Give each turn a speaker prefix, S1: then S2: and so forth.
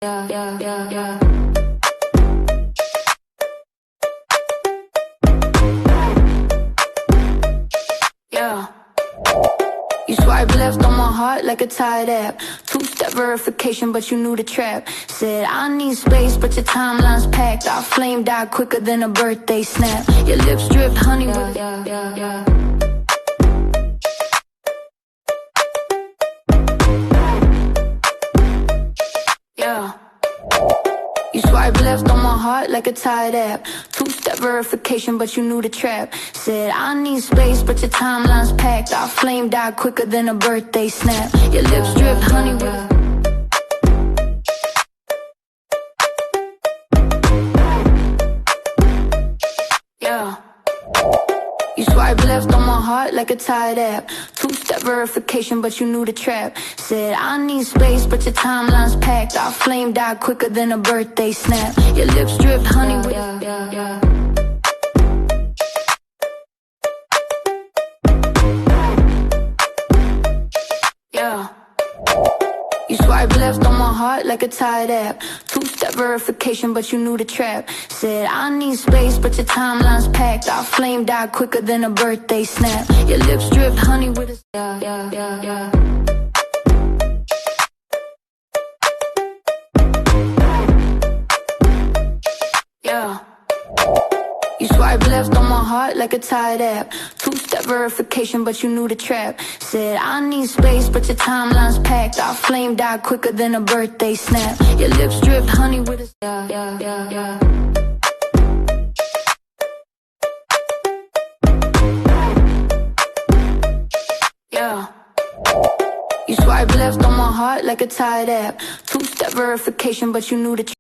S1: Yeah. You swipe left on my heart like a Tide app. Two-step verification, but you knew the trap. Said I need space, but your timeline's packed. Our flame died quicker than a birthday snap. Your lips dripped honey with Yeah. You swipe left on my heart like a Tide app. Two-step verification, but you knew the trap. Said I need space, but your timeline's packed. Our flame died quicker than a birthday snap. Your lips dripped honey with Yeah. You swipe left on my heart like a Tide app. Two-step verification, but you knew the trap. Said I need space, but your timeline's packed. Our flame died quicker than a birthday snap. Your lips dripped honey with Yeah. You swipe left on my heart like a Tide app. Two-step verification, but you knew the trap. Said I need space, but your timeline's packed. Our flame died quicker than a birthday snap. Your lips dripped honey with a Yeah. You swipe left on my heart like a Tide app. Two-step verification, but you knew the trap. Said I need space, but your timeline's packed. Our flame died quicker than a birthday snap. Your lips dripped honey with a Yeah. You swipe left on my heart like a Tide app. Two-step verification, but you knew the